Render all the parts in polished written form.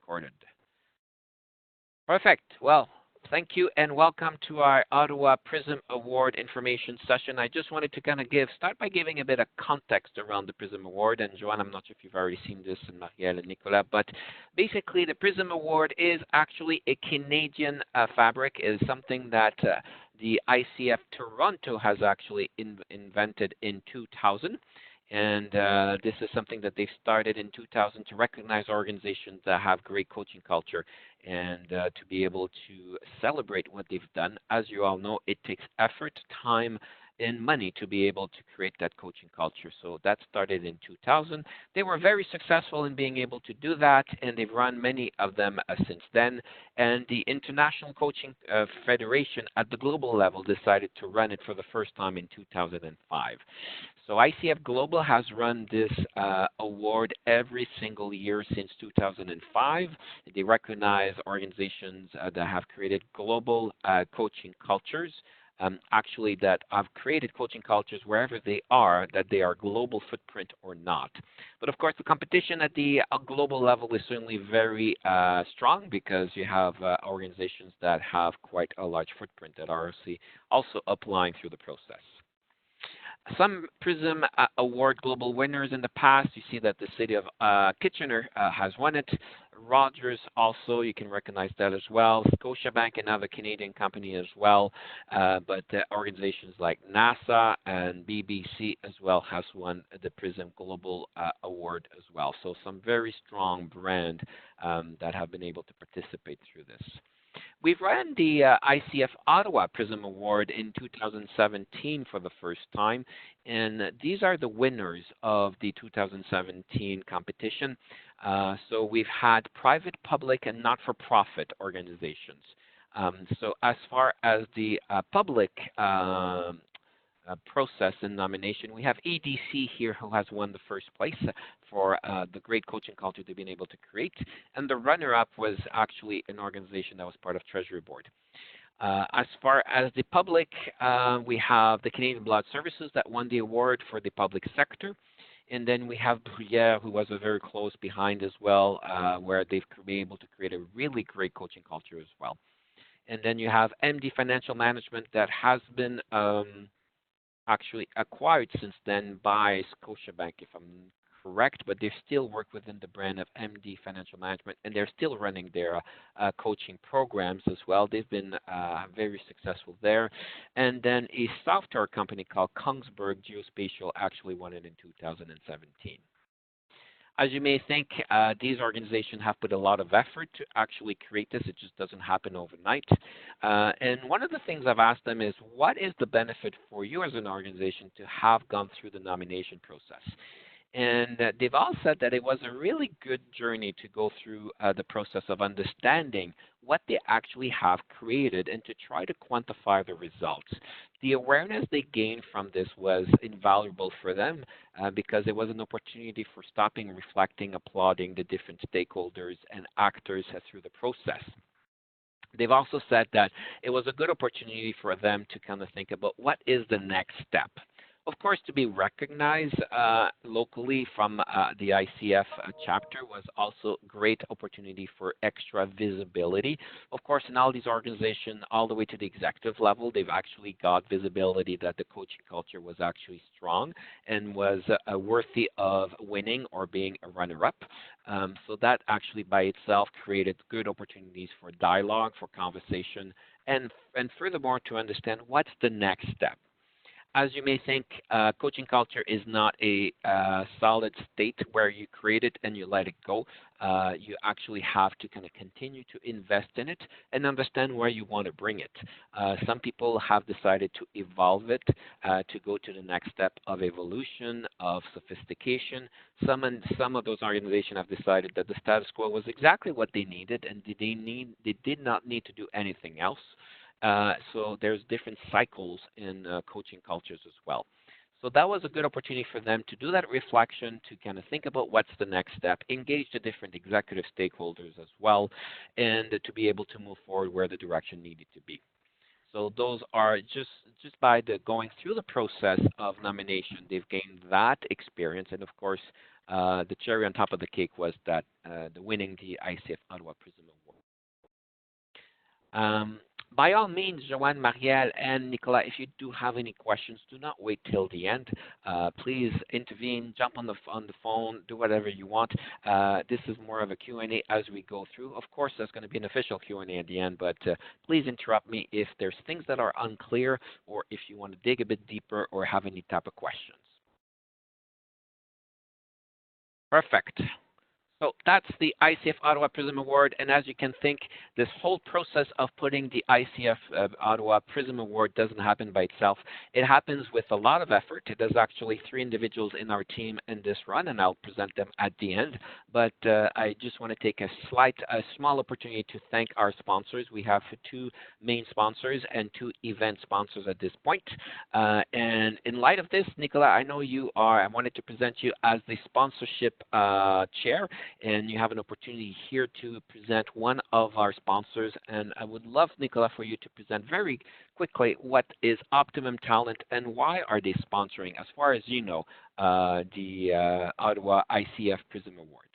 recorded. Perfect. Well, thank you and welcome to our Ottawa Prism Award information session. I just wanted to kind of start by giving a bit of context around the Prism Award. And Joanne, I'm not sure if you've already seen this, and Marielle and Nicolas, but basically the Prism Award is actually a Canadian fabric. It is something that the ICF Toronto has actually invented in 2000. And this is something that they've started in 2000 to recognize organizations that have great coaching culture and to be able to celebrate what they've done. As you all know, it takes effort, time, and money to be able to create that coaching culture. So that started in 2000. They were very successful in being able to do that, and they've run many of them since then. And the International Coaching Federation at the global level decided to run it for the first time in 2005. So ICF Global has run this award every single year since 2005. They recognize organizations that have created global coaching cultures, actually that have created coaching cultures wherever they are, that they are global footprint or not. But of course, the competition at the global level is certainly very strong because you have organizations that have quite a large footprint that are also applying through the process. Some Prism Award global winners in the past. You see that the city of Kitchener has won it. Rogers also, you can recognize that as well. Scotiabank, another Canadian company as well. But organizations like NASA and BBC as well has won the Prism Global Award as well. So some very strong brand that have been able to participate through this. We've run the ICF Ottawa Prism Award in 2017 for the first time, and these are the winners of the 2017 competition. So we've had private, public, and not-for-profit organizations. So as far as the public process and nomination, we have EDC here who has won the first place for the great coaching culture they've been able to create. And the runner-up was actually an organization that was part of Treasury Board. As far as the public, we have the Canadian Blood Services that won the award for the public sector. And then we have Bruyere, who was a very close behind as well, where they've been able to create a really great coaching culture as well. And then you have MD Financial Management that has been actually acquired since then by Scotiabank, if I'm correct, but they still work within the brand of MD Financial Management, and they're still running their coaching programs as well. They've been very successful there. And then a software company called Kongsberg Geospatial actually won it in 2017. As you may think, these organizations have put a lot of effort to actually create this. It just doesn't happen overnight. And one of the things I've asked them is, what is the benefit for you as an organization to have gone through the nomination process? And they've all said that it was a really good journey to go through the process of understanding what they actually have created and to try to quantify the results. The awareness they gained from this was invaluable for them because it was an opportunity for stopping, reflecting, applauding the different stakeholders and actors through the process. They've also said that it was a good opportunity for them to kind of think about what is the next step. Of course, to be recognized locally from the ICF chapter was also a great opportunity for extra visibility. Of course, in all these organizations, all the way to the executive level, they've actually got visibility that the coaching culture was actually strong and was worthy of winning or being a runner-up. So that actually by itself created good opportunities for dialogue, for conversation, and furthermore to understand what's the next step. As you may think, coaching culture is not a solid state where you create it and you let it go. You actually have to kind of continue to invest in it and understand where you want to bring it. Some people have decided to evolve it to go to the next step of evolution, of sophistication. Some of those organizations have decided that the status quo was exactly what they needed and they did not need to do anything else. So there's different cycles in coaching cultures as well. So that was a good opportunity for them to do that reflection, to kind of think about what's the next step, engage the different executive stakeholders as well, and to be able to move forward where the direction needed to be. So those are just by the going through the process of nomination, they've gained that experience, and of course, the cherry on top of the cake was that the winning the ICF Ottawa Prism Award. Um, by all means, Joanne, Marielle, and Nicolas, if you do have any questions, do not wait till the end. Please intervene, jump on the phone, do whatever you want. This is more of a Q&A as we go through. Of course, there's going to be an official Q&A at the end, but please interrupt me if there's things that are unclear or if you want to dig a bit deeper or have any type of questions. Perfect. So that's the ICF Ottawa Prism Award, and as you can think, this whole process of putting the ICF Ottawa Prism Award doesn't happen by itself. It happens with a lot of effort. There's actually 3 individuals in our team in this run, and I'll present them at the end. But I just want to take a small opportunity to thank our sponsors. We have 2 main sponsors and 2 event sponsors at this point. And in light of this, Nicolas, I know I wanted to present you as the sponsorship chair, and you have an opportunity here to present one of our sponsors. And I would love, Nicolas, for you to present very quickly what is Optimum Talent and why are they sponsoring, as far as you know, the Ottawa ICF Prism Award.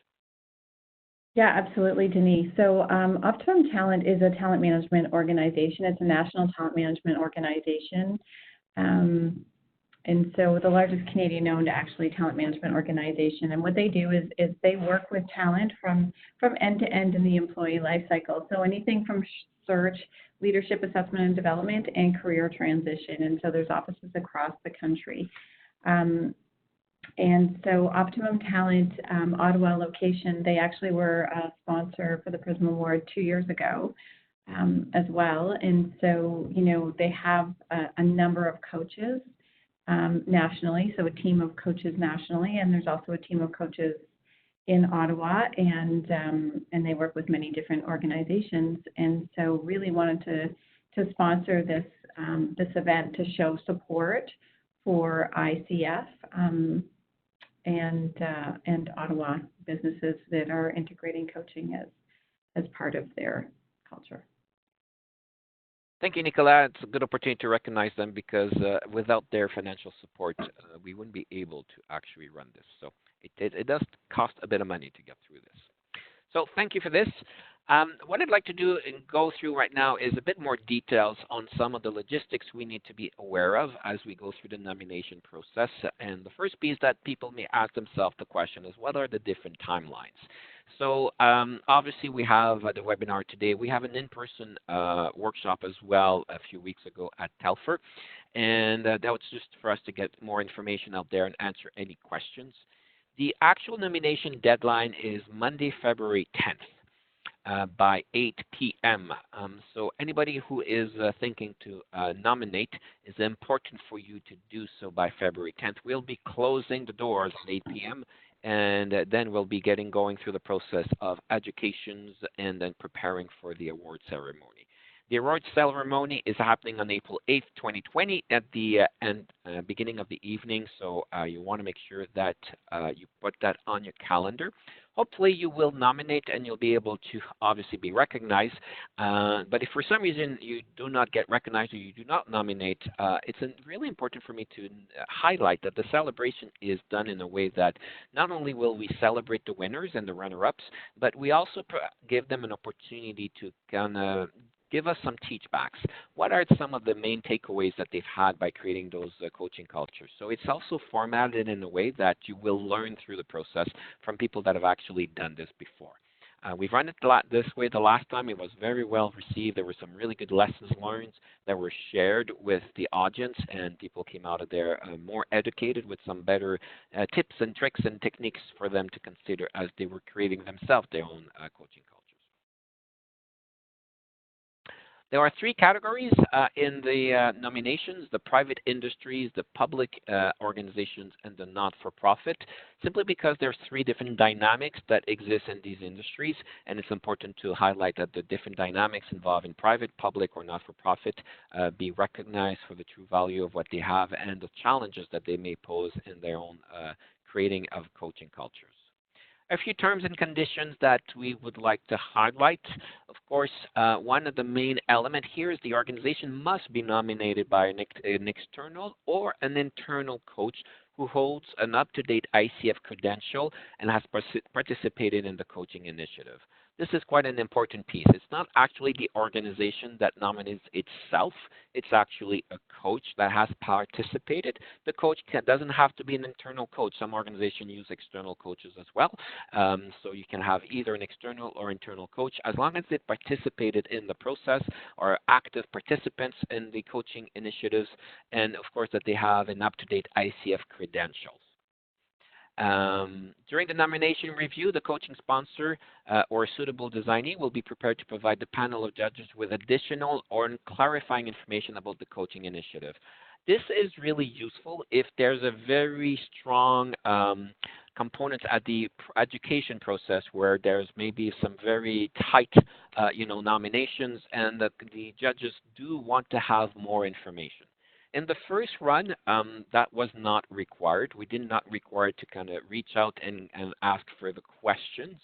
Yeah, absolutely, Denis. So Optimum Talent is a talent management organization. It's a national talent management organization. And so the largest Canadian-owned actually talent management organization. And what they do is they work with talent from end to end in the employee life cycle. So anything from search, leadership assessment and development, and career transition. And so there's offices across the country. And so Optimum Talent Ottawa location, they actually were a sponsor for the Prism Award 2 years ago as well. And so, they have a number of coaches nationally, so a team of coaches nationally, and there's also a team of coaches in Ottawa, and they work with many different organizations, and so really wanted to sponsor this event to show support for ICF and Ottawa businesses that are integrating coaching as part of their culture. Thank you, Nicolas. It's a good opportunity to recognize them because without their financial support, we wouldn't be able to actually run this. So it does cost a bit of money to get through this. So thank you for this. What I'd like to do and go through right now is a bit more details on some of the logistics we need to be aware of as we go through the nomination process. And the first piece that people may ask themselves the question is, what are the different timelines? So obviously we have the webinar today. We have an in-person workshop as well a few weeks ago at Telfer. And that was just for us to get more information out there and answer any questions. The actual nomination deadline is Monday, February 10th by 8 p.m. So anybody who is thinking to nominate, it's important for you to do so by February 10th. We'll be closing the doors at 8 p.m. and then we'll be going through the process of educations and then preparing for the award ceremony. The award ceremony is happening on April 8th, 2020 at the beginning of the evening, so you want to make sure that you put that on your calendar. Hopefully you will nominate and you'll be able to obviously be recognized. But if for some reason you do not get recognized or you do not nominate, it's really important for me to highlight that the celebration is done in a way that not only will we celebrate the winners and the runner-ups, but we also give them an opportunity to kind of give us some teachbacks. What are some of the main takeaways that they've had by creating those coaching cultures? So it's also formatted in a way that you will learn through the process from people that have actually done this before. We've run it this way the last time. It was very well received. There were some really good lessons learned that were shared with the audience, and people came out of there more educated with some better tips and tricks and techniques for them to consider as they were creating themselves their own coaching culture. There are 3 categories in the nominations: the private industries, the public organizations, and the not-for-profit, simply because there's 3 different dynamics that exist in these industries, and it's important to highlight that the different dynamics involved in private, public, or not-for-profit be recognized for the true value of what they have and the challenges that they may pose in their own creating of coaching cultures. A few terms and conditions that we would like to highlight. Of course, one of the main elements here is the organization must be nominated by an external or an internal coach who holds an up-to-date ICF credential and has participated in the coaching initiative. This is quite an important piece. It's not actually the organization that nominates itself. It's actually a coach that has participated. The coach doesn't have to be an internal coach. Some organizations use external coaches as well. So you can have either an external or internal coach as long as they participated in the process or active participants in the coaching initiatives, and of course that they have an up-to-date ICF credentials. During the nomination review, the coaching sponsor or suitable designee will be prepared to provide the panel of judges with additional or clarifying information about the coaching initiative. This is really useful if there's a very strong component at the education process where there's maybe some very tight, nominations, and the judges do want to have more information. In the first run, that was not required. We did not require to kind of reach out and ask for the questions,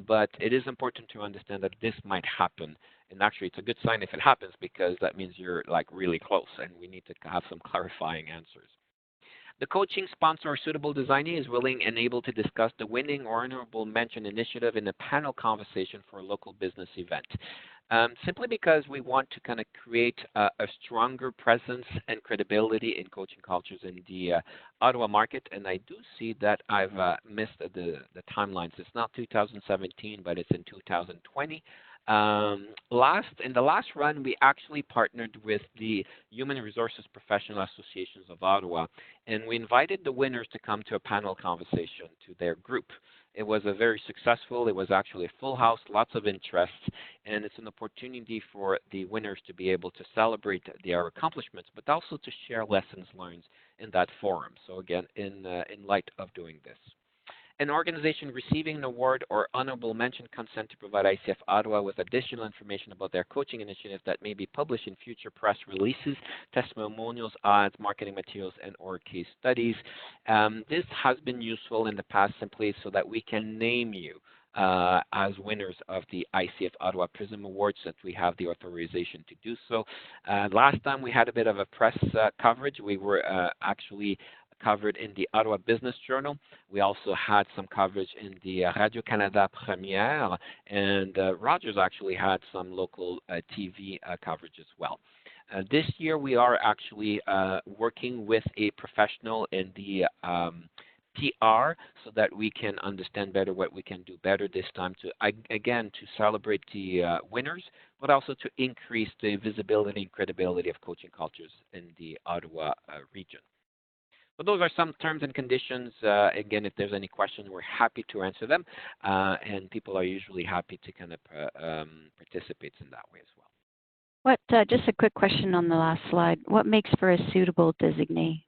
but it is important to understand that this might happen. And actually, it's a good sign if it happens because that means you're like really close and we need to have some clarifying answers. The coaching sponsor or suitable designee is willing and able to discuss the winning or honorable mention initiative in a panel conversation for a local business event. Simply because we want to kind of create a stronger presence and credibility in coaching cultures in the Ottawa market. And I do see that I've missed the timelines. It's not 2017, but it's in 2020. In the last run, we actually partnered with the Human Resources Professional Associations of Ottawa, and we invited the winners to come to a panel conversation to their group. It was a very successful. It was actually a full house, lots of interest, and it's an opportunity for the winners to be able to celebrate their accomplishments, but also to share lessons learned in that forum. So again, in light of doing this. An organization receiving an award or honorable mention consent to provide ICF Ottawa with additional information about their coaching initiative that may be published in future press releases, testimonials, ads, marketing materials, and or case studies. This has been useful in the past simply so that we can name you as winners of the ICF Ottawa Prism Awards, that we have the authorization to do so. Last time we had a bit of a press coverage. We were actually covered in the Ottawa Business Journal. We also had some coverage in the Radio-Canada Première, and Rogers actually had some local TV coverage as well. This year we are actually working with a professional in the PR so that we can understand better what we can do better this time to, again, to celebrate the winners, but also to increase the visibility and credibility of coaching cultures in the Ottawa region. So those are some terms and conditions. Again, if there's any questions, we're happy to answer them, and people are usually happy to kind of participate in that way as well. Just a quick question on the last slide. What makes for a suitable designee?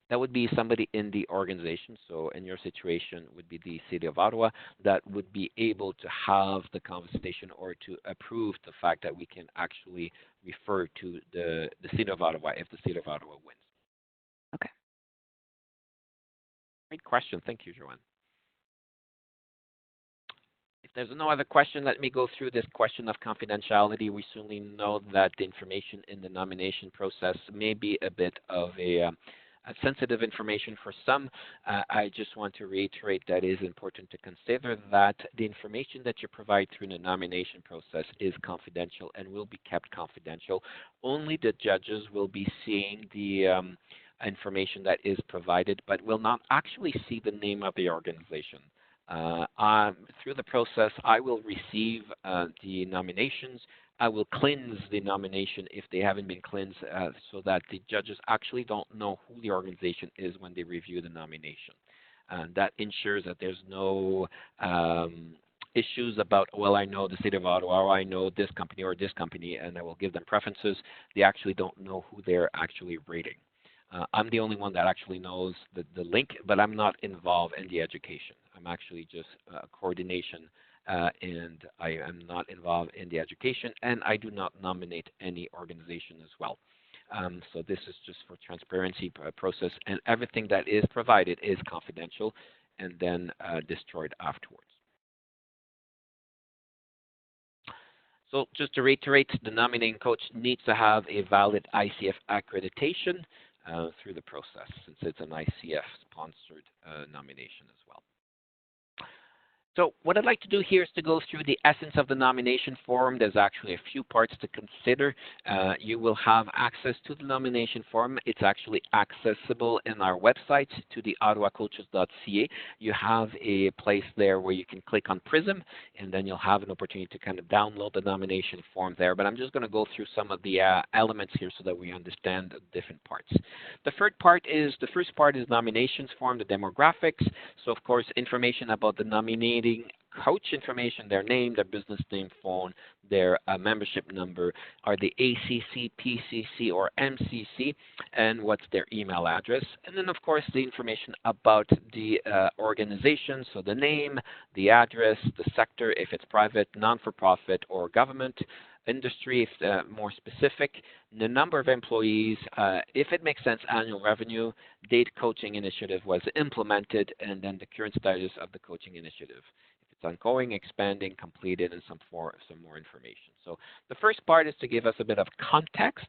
That would be somebody in the organization. So in your situation would be the City of Ottawa that would be able to have the conversation or to approve the fact that we can actually refer to the City of Ottawa if the City of Ottawa wins. Okay. Great question. Thank you, Joanne. If there's no other question, let me go through this question of confidentiality. We certainly know that the information in the nomination process may be a bit of a sensitive information for some. I just want to reiterate that it is important to consider that the information that you provide through the nomination process is confidential and will be kept confidential. Only the judges will be seeing the information that is provided, but will not actually see the name of the organization. Through the process, I will receive the nominations. I will cleanse the nomination if they haven't been cleansed so that the judges actually don't know who the organization is when they review the nomination. That ensures that there's no issues about, well, I know the City of Ottawa, or I know this company, and I will give them preferences. They actually don't know who they're actually rating. I'm the only one that actually knows the link, but I'm not involved in the education. I'm actually just coordination, and I am not involved in the education, and I do not nominate any organization as well. So this is just for transparency process, and everything that is provided is confidential and then destroyed afterwards. So just to reiterate, the nominating coach needs to have a valid ICF accreditation. through the process, since it's an ICF-sponsored nomination as well. So what I'd like to do here is to go through the essence of the nomination form. There's actually a few parts to consider. You will have access to the nomination form. It's actually accessible in our website to the ottawacoaches.ca. You have a place there where you can click on Prism, and then you'll have an opportunity to kind of download the nomination form there. But I'm just going to go through some of the elements here so that we understand the different parts. The first part is nominations form, the demographics. So of course, information about the nominating coach information, their name, their business name, phone, their membership number, are they ACC, PCC, or MCC, and what's their email address. And then, of course, the information about the organization, so the name, the address, the sector, if it's private, non-for-profit, or government, industry, if more specific, the number of employees, if it makes sense, annual revenue, date coaching initiative was implemented, and then the current status of the coaching initiative. If it's ongoing, expanding, completed, and some more information. So the first part is to give us a bit of context.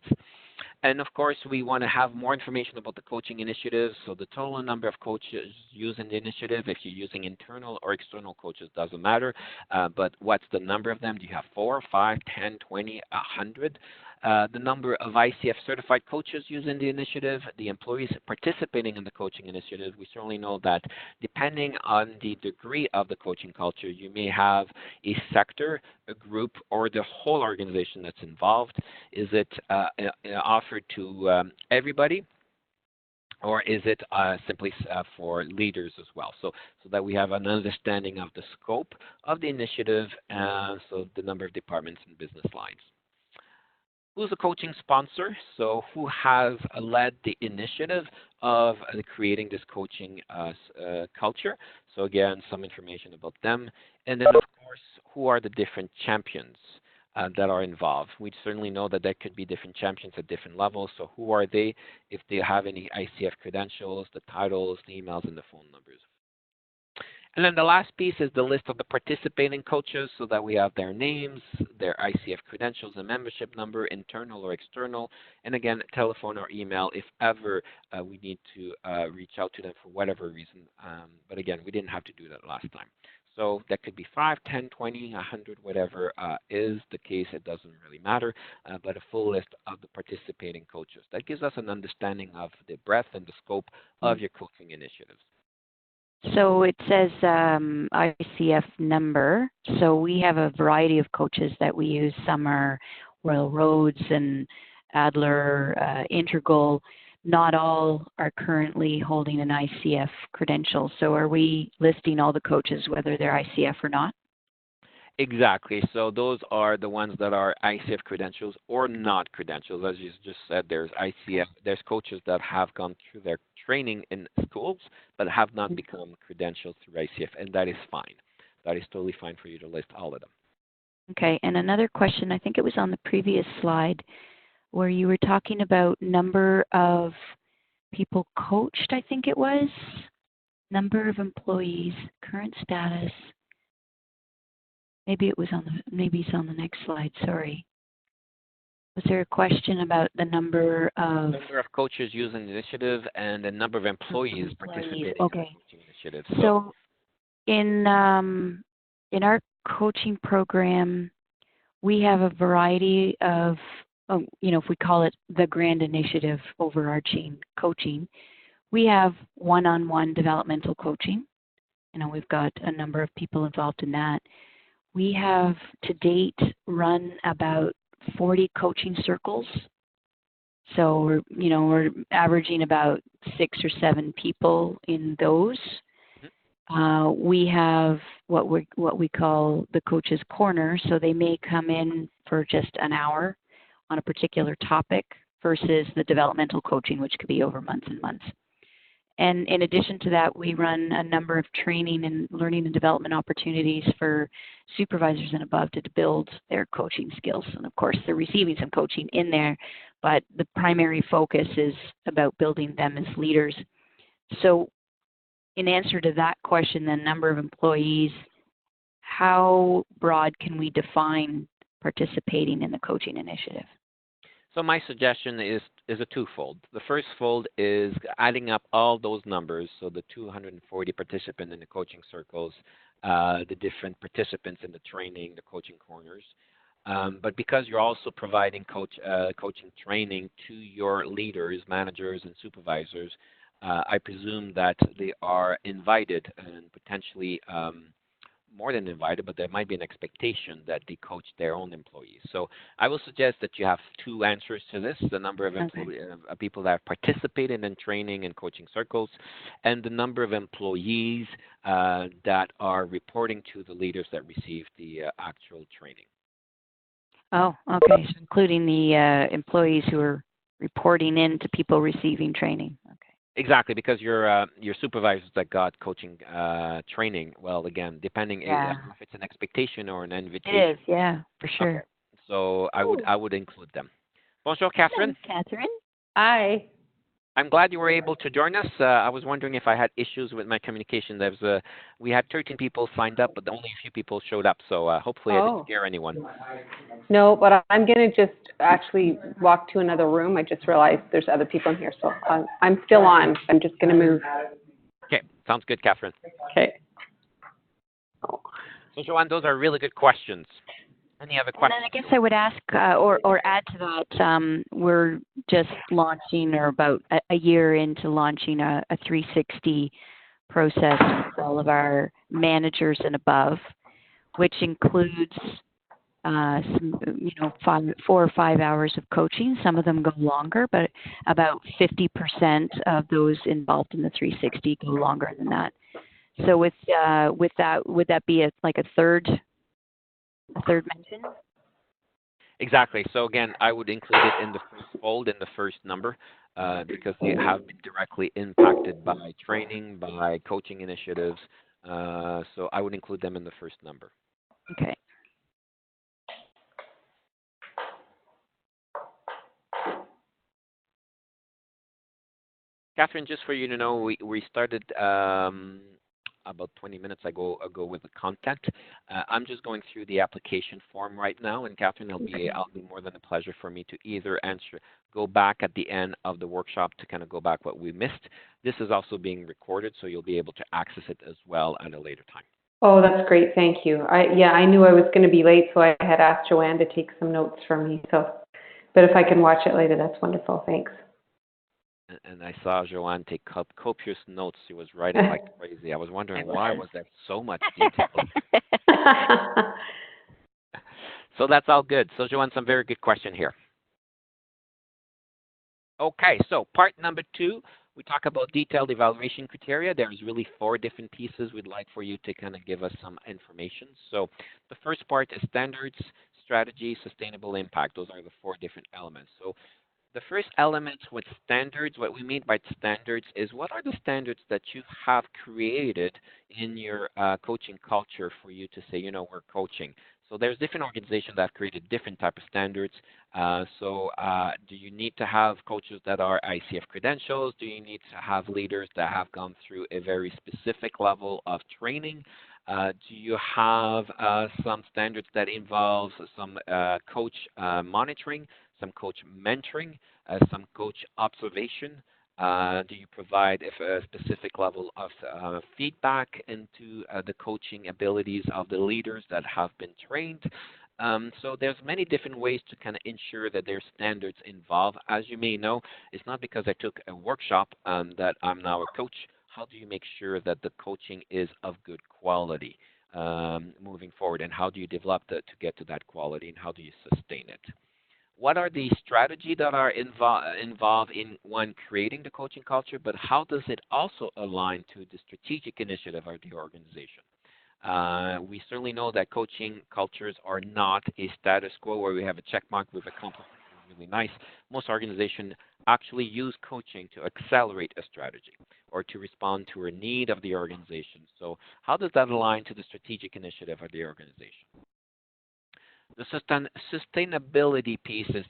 And of course, we want to have more information about the coaching initiative. So the total number of coaches using the initiative, if you're using internal or external coaches, doesn't matter. But what's the number of them? Do you have 4, 5, 10, 20, 100? The number of ICF certified coaches using the initiative, the employees participating in the coaching initiative. We certainly know that depending on the degree of the coaching culture, you may have a sector, a group, or the whole organization that's involved. Is it offered to everybody? Or is it simply for leaders as well? So that we have an understanding of the scope of the initiative, so the number of departments and business lines. Who's the coaching sponsor? So who has led the initiative of creating this coaching culture? So again, some information about them. And then, of course, who are the different champions that are involved? We certainly know that there could be different champions at different levels. So who are they? If they have any ICF credentials, the titles, the emails, and the phone numbers. And then the last piece is the list of the participating coaches so that we have their names, their ICF credentials and membership number, internal or external, and again, telephone or email if ever we need to reach out to them for whatever reason. But again, we didn't have to do that last time. So that could be 5, 10, 20, 100, whatever is the case. It doesn't really matter, but a full list of the participating coaches. That gives us an understanding of the breadth and the scope of your coaching initiatives. So it says ICF number. So we have a variety of coaches that we use. Some are Royal Roads and Adler, Integral. Not all are currently holding an ICF credential. So are we listing all the coaches, whether they're ICF or not? Exactly. So those are the ones that are ICF credentials or not credentials. As you just said, there's ICF, there's coaches that have gone through their training in schools but have not become credentialed through ICF, and that is fine. That is totally fine for you to list all of them. Okay, and another question, I think it was on the previous slide, where you were talking about number of people coached, I think it was, number of employees, current status. Maybe it's on the next slide, sorry. Was there a question about the number of coaches using the initiative and the number of employees participating in the coaching initiative? So in our coaching program, we have a variety of, if we call it the grand initiative overarching coaching, we have one-on-one developmental coaching. We've got a number of people involved in that. We have to date run about 40 coaching circles. So we're averaging about 6 or 7 people in those. We have what we call the coach's corner. So they may come in for just an hour on a particular topic versus the developmental coaching, which could be over months and months. And in addition to that, we run a number of training and learning and development opportunities for supervisors and above to build their coaching skills. And of course, they're receiving some coaching in there, but the primary focus is about building them as leaders. So in answer to that question, the number of employees, how broad can we define participating in the coaching initiative? So my suggestion is a twofold. The first fold is adding up all those numbers, so the 240 participants in the coaching circles, the different participants in the training, the coaching corners. But because you're also providing coaching training to your leaders, managers, and supervisors, I presume that they are invited and potentially more than invited, but there might be an expectation that they coach their own employees. So I will suggest that you have two answers to this: the number of Okay. people that have participated in training and coaching circles, and the number of employees that are reporting to the leaders that received the actual training. Oh, okay. So including the employees who are reporting in to people receiving training. Okay. Exactly, because your supervisors that got coaching training, well, again, depending Yeah. if it's an expectation or an It is. invitation. Yeah, for Okay, sure. so Ooh. I would include them. Bonjour, Catherine. Thanks, Catherine. Hi. I'm glad you were able to join us. I was wondering if I had issues with my communication. We had 13 people signed up, but only a few people showed up. So hopefully I didn't Oh, scare anyone. no, but I'm going to just actually walk to another room. I just realized there's other people in here, so I'm still on. I'm just going to move. Okay, sounds good, Catherine. Okay. So Joanne, those are really good questions. Any other And then questions? I guess I would ask, or add to that, we're just launching, or about a year into launching a 360 process with all of our managers and above, which includes some, 4 or 5 hours of coaching. Some of them go longer, but about 50% of those involved in the 360 go longer than that. So with that, would that be like a third mention? Exactly. So again, I would include it in the first fold, in the first number, because they have been directly impacted by training, by coaching initiatives. So I would include them in the first number. Okay. Catherine, just for you to know, we started about 20 minutes ago with the content. I'm just going through the application form right now, and Catherine, I'll be more than a pleasure for me to either go back at the end of the workshop to kind of go back what we missed. This is also being recorded, so you'll be able to access it as well at a later time. Oh, that's great. Thank you. I knew I was going to be late, so I had asked Joanne to take some notes for me. But if I can watch it later, that's wonderful. Thanks. And I saw Joanne take copious notes. She was writing like crazy. I was wondering why was there so much detail. So that's all good. So Joanne, some very good question here. Okay, so part number 2, we talk about detailed evaluation criteria. There's really 4 different pieces we'd like for you to kind of give us some information. So the first part is standards, strategy, sustainable impact. Those are the 4 different elements. So the first element with standards, what we mean by standards is what are the standards that you have created in your coaching culture for you to say, we're coaching. So there's different organizations that have created different type of standards. Do you need to have coaches that are ICF credentials? Do you need to have leaders that have gone through a very specific level of training? Do you have some standards that involve some coach monitoring, some coach mentoring, some coach observation? Do you provide a specific level of feedback into the coaching abilities of the leaders that have been trained? So there's many different ways to kind of ensure that there's standards involved. As you may know, it's not because I took a workshop that I'm now a coach. How do you make sure that the coaching is of good quality moving forward? And how do you develop to get to that quality, and how do you sustain it? What are the strategies that are involved in one creating the coaching culture, but how does it also align to the strategic initiative of the organization? We certainly know that coaching cultures are not a status quo where we have a check mark with a compliment. Really nice. Most organizations actually use coaching to accelerate a strategy or to respond to a need of the organization. So how does that align to the strategic initiative of the organization? The sustainability piece is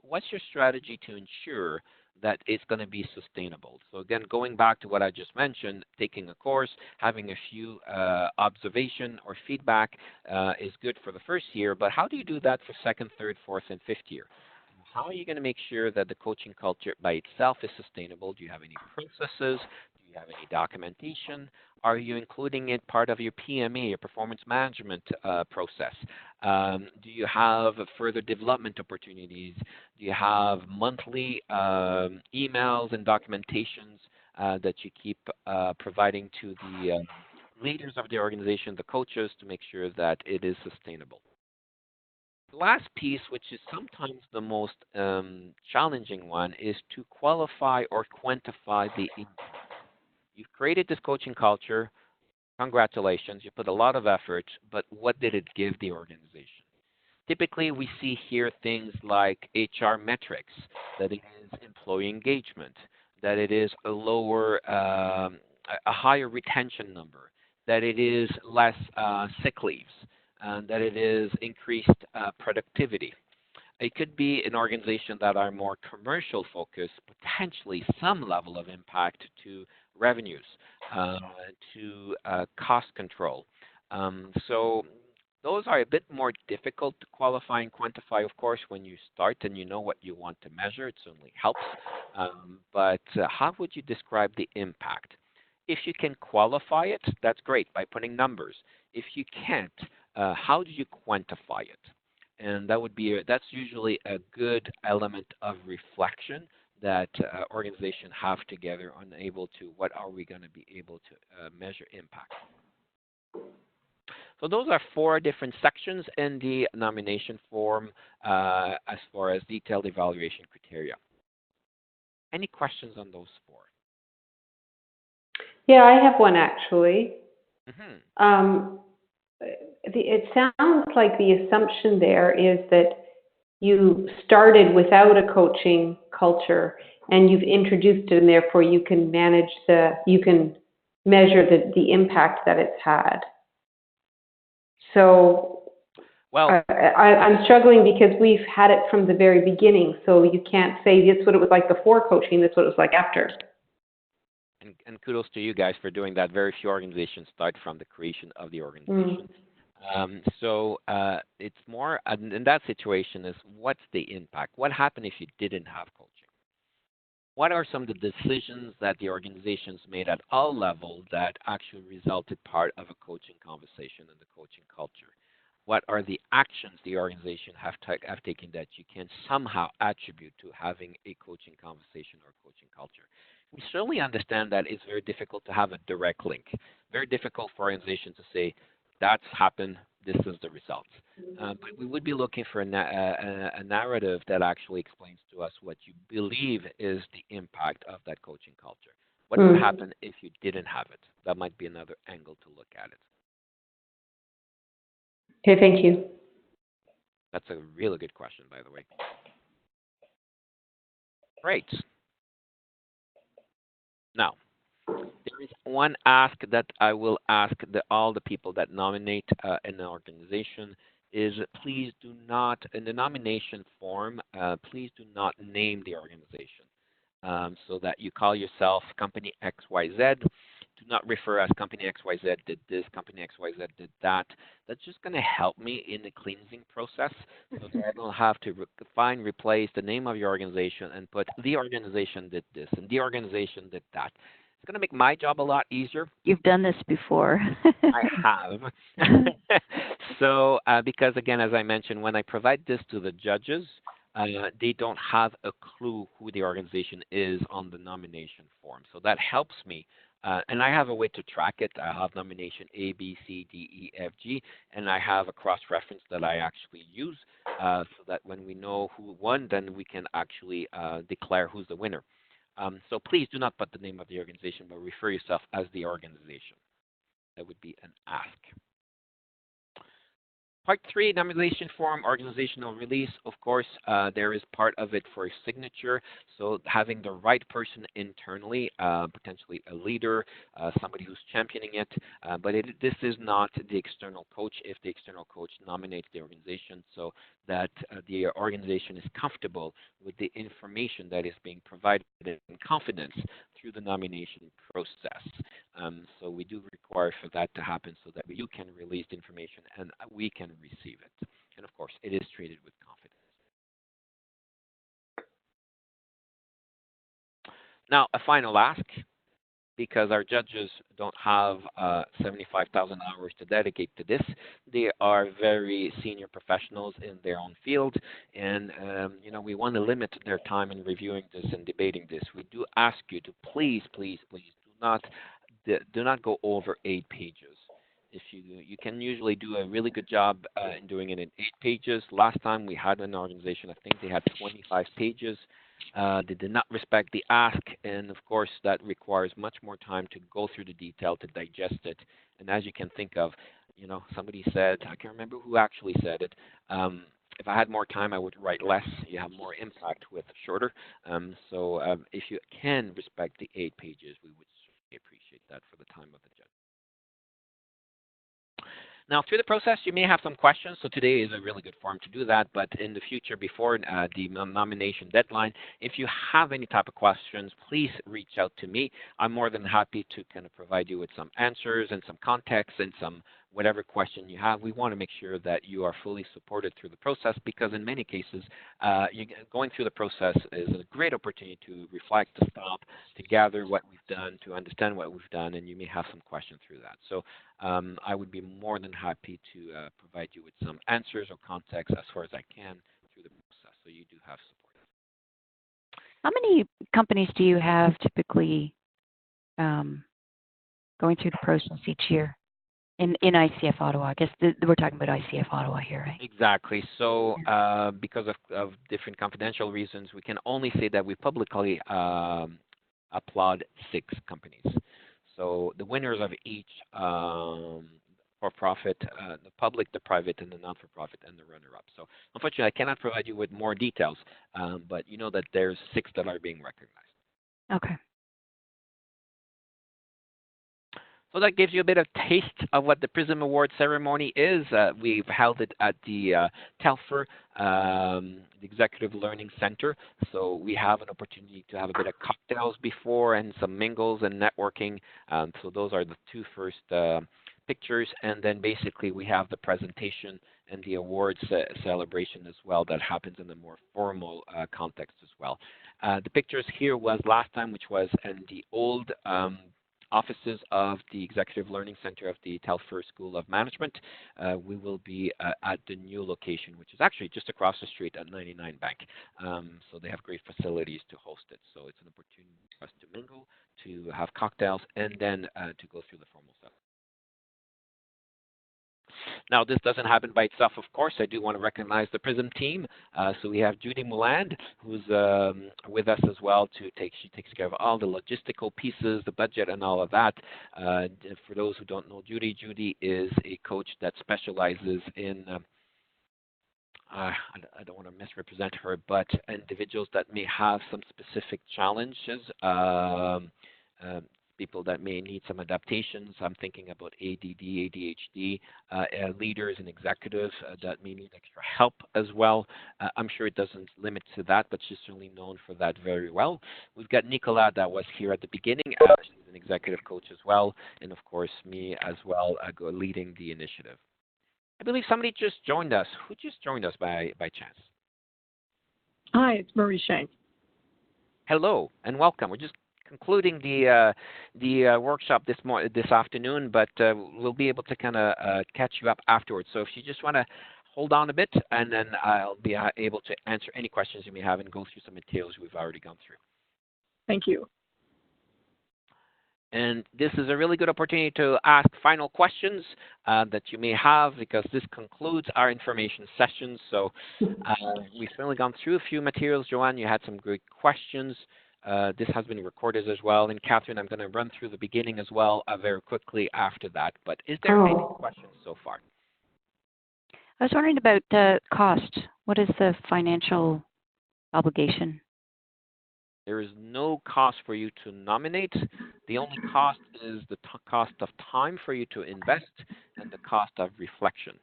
what's your strategy to ensure that it's going to be sustainable? So again, going back to what I just mentioned, taking a course, having a few observation or feedback is good for the first year, but how do you do that for second, third, fourth, and fifth year? how are you going to make sure that the coaching culture by itself is sustainable? Do you have any processes? Do you have any documentation? Are you including it part of your PMA, your performance management process? Do you have further development opportunities? Do you have monthly emails and documentations that you keep providing to the leaders of the organization, the coaches, to make sure that it is sustainable? The last piece, which is sometimes the most challenging one, is to qualify or quantify the impact. You've created this coaching culture. Congratulations, you put a lot of effort, but what did it give the organization? Typically, we see here things like HR metrics, that it is employee engagement, that it is a lower, a higher retention number, that it is less sick leaves, and that it is increased productivity. It could be an organization that are more commercial focused, potentially some level of impact to revenues, uh, to cost control. So those are a bit more difficult to qualify and quantify, of course, when you start and you know what you want to measure. It certainly helps. But how would you describe the impact? If you can qualify it, that's great by putting numbers. If you can't, how do you quantify it? And that's usually a good element of reflection that organizations have together on able to what are we going to be able to measure impact. So those are four different sections in the nomination form as far as detailed evaluation criteria. Any questions on those four? Yeah, I have one actually. Hmm. It sounds like the assumption there is that you started without a coaching culture and you've introduced it, and therefore you can you can measure the impact that it's had. So Well, I'm struggling because we've had it from the very beginning. So you can't say that's what it was like before coaching, that's what it was like after. and kudos to you guys for doing that. Very few organizations start from the creation of the organization. Mm. So it's more in that situation is what's the impact? What happened if you didn't have coaching? What are some of the decisions that the organizations made at all levels that actually resulted part of a coaching conversation and the coaching culture? What are the actions the organization have taken that you can somehow attribute to having a coaching conversation or coaching culture? We certainly understand that it's very difficult to have a direct link. Very difficult for organizations to say, that's happened, this is the results. But we would be looking for a narrative that actually explains to us what you believe is the impact of that coaching culture. What would Mm. happen if you didn't have it? That might be another angle to look at it. Okay, thank you. That's a really good question, by the way. Great. Now, there is one ask that I will ask all the people that nominate an organization is please do not, in the nomination form, please do not name the organization. So that you call yourself Company XYZ. Do not refer as Company XYZ did this, Company XYZ did that. That's just going to help me in the cleansing process so that I don't have to replace the name of your organization and put the organization did this and the organization did that. It's going to make my job a lot easier. You've done this before. I have. So, because again, as I mentioned, when I provide this to the judges, they don't have a clue who the organization is on the nomination form. So that helps me. And I have a way to track it. I have nomination A, B, C, D, E, F, G, and I have a cross reference that I actually use so that when we know who won, then we can actually declare who's the winner. So please do not put the name of the organization, but refer yourself as the organization. That would be an ask. Part three, nomination form, organizational release. Of course, there is part of it for signature. So having the right person internally, potentially a leader, somebody who's championing it. But this is not the external coach if the external coach nominates the organization so that the organization is comfortable with the information that is being provided in confidence through the nomination process. So we do require for that to happen so that you can release the information and we can receive it. And of course, it is treated with confidence. Now, a final ask, because our judges don't have 75,000 hours to dedicate to this. They are very senior professionals in their own field, and we want to limit their time in reviewing this and debating this. We do ask you to please, please, please do not go over 8 pages. If you can usually do a really good job in doing it in 8 pages. Last time we had an organization, I think they had 25 pages. They did not respect the ask, and of course, that requires much more time to go through the detail to digest it. And as you can think of, somebody said, I can't remember who actually said it. If I had more time, I would write less. You have more impact with shorter. So if you can respect the 8 pages, we would certainly appreciate that for the time of the judge. Now, through the process, you may have some questions, so today is a really good forum to do that. But in the future, before the nomination deadline, if you have any type of questions, please reach out to me. I'm more than happy to kind of provide you with some answers and some context and some whatever question you have. We want to make sure that you are fully supported through the process, because in many cases, going through the process is a great opportunity to reflect, to stop, to gather what we've done, to understand what we've done, and you may have some questions through that. So I would be more than happy to provide you with some answers or context as far as I can through the process, so you do have support. How many companies do you have typically going through the process each year in ICF Ottawa? I guess we're talking about ICF Ottawa here, right? Exactly. So because of different confidential reasons, we can only say that we publicly applaud 6 companies. So the winners of each for-profit, the public, the private, and the non-for-profit, and the runner-up. So unfortunately, I cannot provide you with more details, but you know that there's 6 that are being recognized. Okay. So that gives you a bit of taste of what the Prism Award ceremony is. We've held it at the Telfer, the Executive Learning Center. So we have an opportunity to have a bit of cocktails before and some mingles and networking. So those are the 2 first pictures. And then basically we have the presentation and the awards celebration as well that happens in a more formal context as well. The pictures here was last time, which was in the old offices of the Executive Learning Center of the Telfer School of Management. We will be at the new location, which is actually just across the street at 99 Bank. So they have great facilities to host it. So it's an opportunity for us to mingle, to have cocktails, and then to go through the formal stuff. Now, this doesn't happen by itself, of course. I do want to recognize the Prism team. So we have Judy Mouland, who's with us as well. She takes care of all the logistical pieces, the budget, and all of that. For those who don't know Judy is a coach that specializes in I don't want to misrepresent her, but individuals that may have some specific challenges, people that may need some adaptations. I'm thinking about ADD, ADHD, leaders and executives that may need extra help as well. I'm sure it doesn't limit to that, but she's certainly known for that very well. We've got Nicola that was here at the beginning. She's an executive coach as well. And of course, me as well, leading the initiative. I believe somebody just joined us. Who just joined us by chance? Hi, it's Marie Shane. Hello and welcome. We're just concluding the workshop this afternoon, but we'll be able to kind of catch you up afterwards. So if you just want to hold on a bit, and then I'll be able to answer any questions you may have and go through some materials we've already gone through. Thank you. And this is a really good opportunity to ask final questions that you may have, because this concludes our information session. So we've certainly gone through a few materials. Joanne, you had some great questions. This has been recorded as well. And Catherine, I'm going to run through the beginning as well very quickly after that. But is there any questions so far? I was wondering about the cost. What is the financial obligation? There is no cost for you to nominate. The only cost is the cost of time for you to invest and the cost of reflection.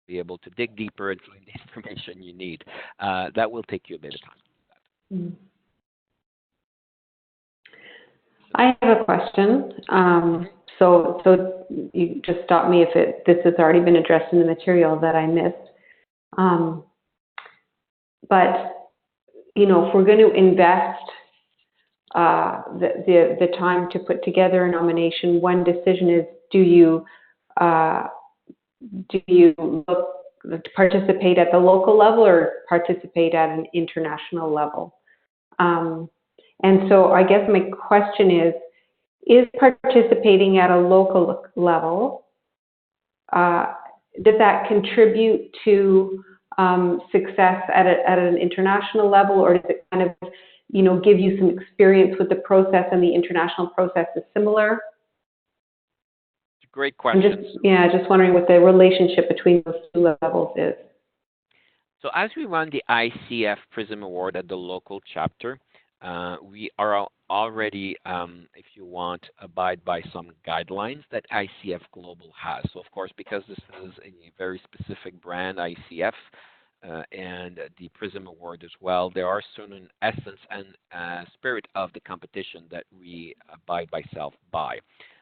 Be able to dig deeper and find the information you need. That will take you a bit of time. I have a question. So you just stop me if this has already been addressed in the material that I missed. But if we're going to invest the time to put together a nomination, one decision is, do you look to participate at the local level or participate at an international level? And so I guess my question is participating at a local level, does that contribute to success at an international level, or does it kind of, give you some experience with the process and the international process is similar? It's a great question. Just wondering what the relationship between those two levels is. So as we run the ICF Prism Award at the local chapter, we are already, if you want, abide by some guidelines that ICF Global has. So of course, because this is a very specific brand, ICF, and the Prism Award as well, there are certain essence and spirit of the competition that we abide by.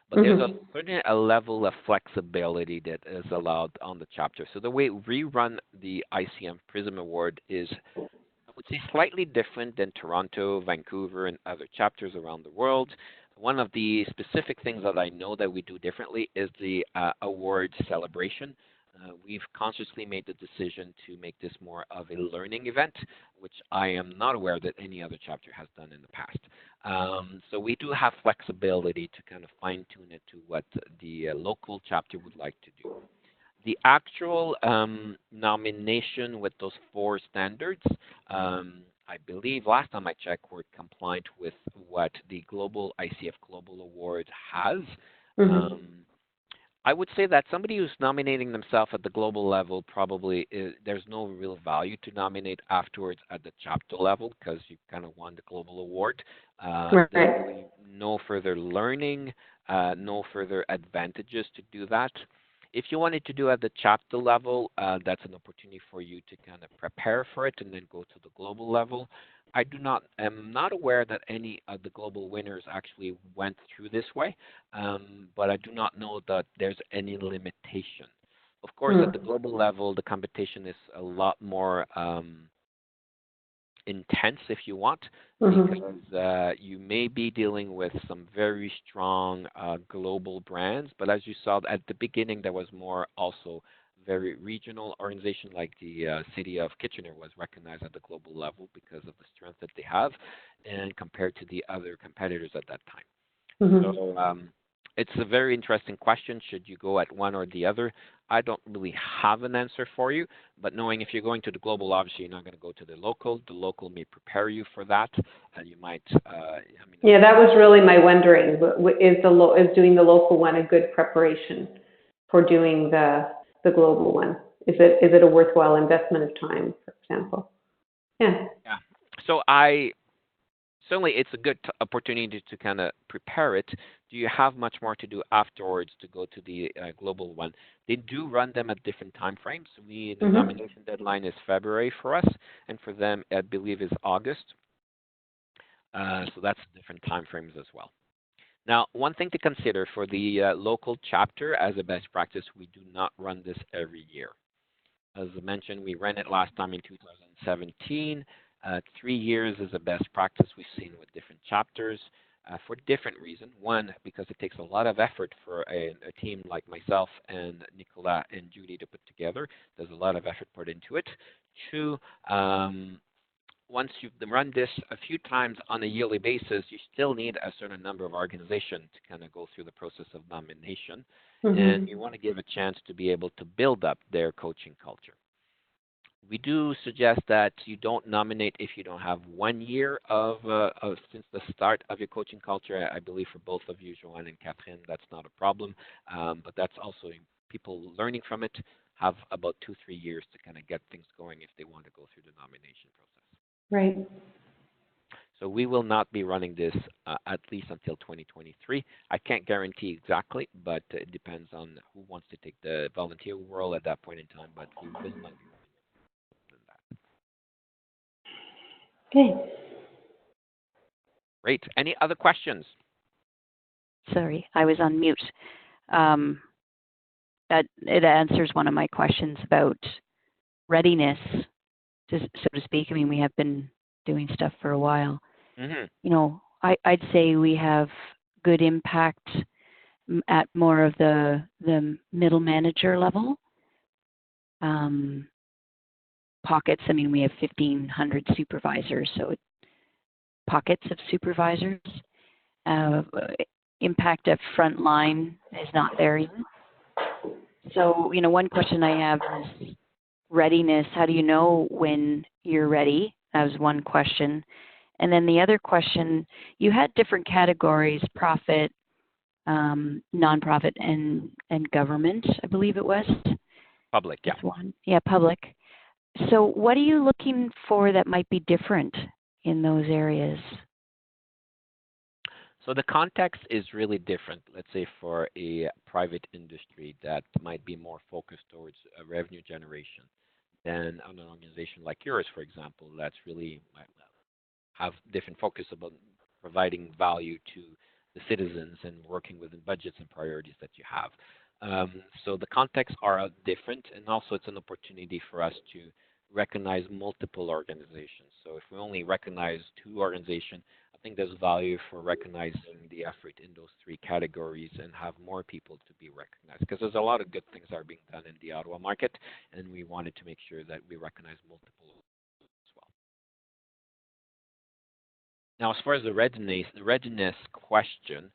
But there's a certain level of flexibility that is allowed on the chapter. So the way we run the ICM Prism Award is, I would say, slightly different than Toronto, Vancouver, and other chapters around the world. One of the specific things that I know that we do differently is the award celebration. We've consciously made the decision to make this more of a learning event, which I am not aware that any other chapter has done in the past. So we do have flexibility to kind of fine-tune it to what the local chapter would like to do. The actual nomination with those 4 standards, I believe last time I checked, we're compliant with what the Global ICF Global Award has. I would say that somebody who's nominating themselves at the global level there's no real value to nominate afterwards at the chapter level because you kind of won the global award. There's really no further learning, no further advantages to do that. If you wanted to do at the chapter level, that's an opportunity for you to kind of prepare for it and then go to the global level. I'm not aware that any of the global winners actually went through this way, but I do not know that there's any limitation. Of course, at the global level, the competition is a lot more intense, if you want, because you may be dealing with some very strong global brands. But as you saw at the beginning, there was more also very regional organization, like the city of Kitchener was recognized at the global level because of the strength that they have, and compared to the other competitors at that time. So it's a very interesting question. Should you go at one or the other? I don't really have an answer for you, but knowing if you're going to the global, obviously you're not going to go to the local. The local may prepare you for that, and you might. Yeah, that was really my wondering. Is doing the local one a good preparation for doing the global one? Is it a worthwhile investment of time, for example? Yeah. So certainly it's a good opportunity to kind of prepare it. Do you have much more to do afterwards to go to the global one? They do run them at different time frames. The nomination deadline is February for us, and for them, I believe, is August. So that's different time frames as well. Now, one thing to consider for the local chapter as a best practice, we do not run this every year. As I mentioned, we ran it last time in 2017. 3 years is a best practice we've seen with different chapters for different reasons. One, because it takes a lot of effort for a team like myself and Nicolas and Judy to put together. There's a lot of effort put into it. 2, once you've run this a few times on a yearly basis, you still need a certain number of organizations to kind of go through the process of nomination. And you want to give a chance to be able to build up their coaching culture. We do suggest that you don't nominate if you don't have 1 year since the start of your coaching culture. I believe for both of you, Joanne and Catherine, that's not a problem. But that's also people learning from it have about 2-3 years to kind of get things going if they want to go through the nomination process. Right. So we will not be running this at least until 2023. I can't guarantee exactly, but it depends on who wants to take the volunteer role at that point in time. But we will not be running that. Okay. Great. Any other questions? Sorry, I was on mute. It answers one of my questions about readiness, so to speak. I mean, we have been doing stuff for a while. Hmm. You know, I'd say we have good impact at more of the middle manager level. Um, pockets. I mean, we have 1,500 supervisors, so pockets of supervisors. Uh, impact at front line is not there yet. So, you know, one question I have is readiness. How do you know when you're ready? That was one question. And then the other question, you had different categories, profit, nonprofit, and government, I believe it was. Public, yeah. Just one. Yeah, public. So what are you looking for that might be different in those areas? So the context is really different. Let's say for a private industry that might be more focused towards revenue generation than an organization like yours, for example, that's really have different focus about providing value to the citizens and working within budgets and priorities that you have. So the contexts are different, and also it's an opportunity for us to recognize multiple organizations. So if we only recognize two organizations, I think there's value for recognizing the effort in those three categories and have more people to be recognized, because there's a lot of good things that are being done in the Ottawa market, and we wanted to make sure that we recognize multiple as well. Now, as far as the readiness question,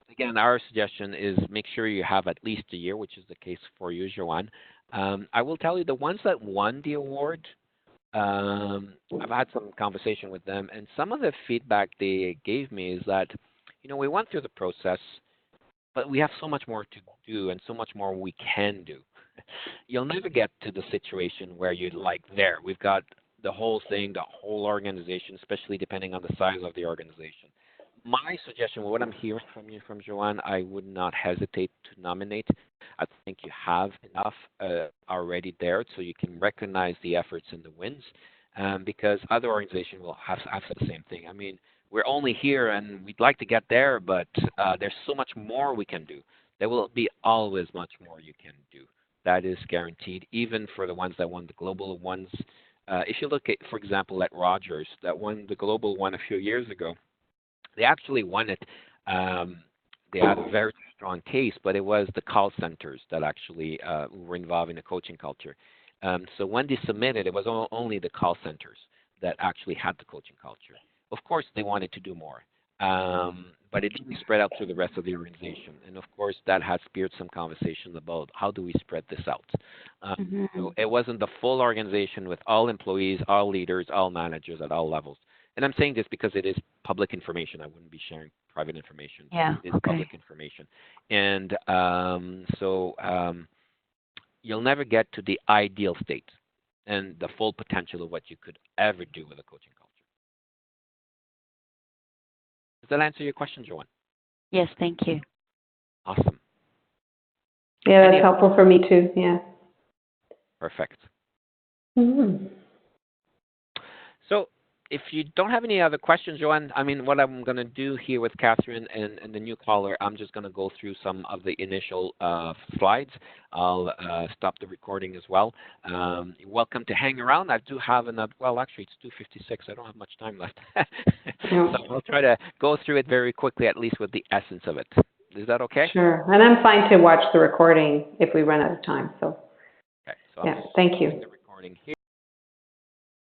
again, our suggestion is make sure you have at least a year, which is the case for you, Joanne. I will tell you the ones that won the award, I've had some conversation with them, and some of the feedback they gave me is that, you know, we went through the process, but we have so much more to do and so much more we can do. You'll never get to the situation where you're like there. We've got the whole thing, the whole organization, especially depending on the size of the organization. My suggestion, what I'm hearing from you, from Joanne, I would not hesitate to nominate. I think you have enough already there so you can recognize the efforts and the wins, because other organizations will have the same thing. I mean, we're only here and we'd like to get there, but there's so much more we can do. There will be always much more you can do. That is guaranteed, even for the ones that won the global ones. If you look at, for example, at Rogers, that won the global one a few years ago, they actually won it. Um, they had a very strong case, but it was the call centers that actually were involved in the coaching culture. So when they submitted, it was only the call centers that actually had the coaching culture. Of course, they wanted to do more, but it didn't spread out to the rest of the organization. And of course, that has spurred some conversations about how do we spread this out. So it wasn't the full organization with all employees, all leaders, all managers at all levels. And I'm saying this because it is public information. I wouldn't be sharing private information. Yeah. It is Okay. public information. And you'll never get to the ideal state and the full potential of what you could ever do with a coaching culture. Does that answer your question, Joanne? Yes. Thank you. Awesome. Yeah, Any that's helpful for me too. Yeah. Perfect. Mhm. So if you don't have any other questions, Joanne, I mean, what I'm going to do here with Catherine and the new caller, I'm just going to go through some of the initial slides. I'll stop the recording as well. You're welcome to hang around. I do have another, well, actually, it's 2:56. I don't have much time left. Yeah. So I'll try to go through it very quickly, at least with the essence of it. Is that okay? Sure. And I'm fine to watch the recording if we run out of time. So, Okay, so yeah, I'm thank you. the recording here.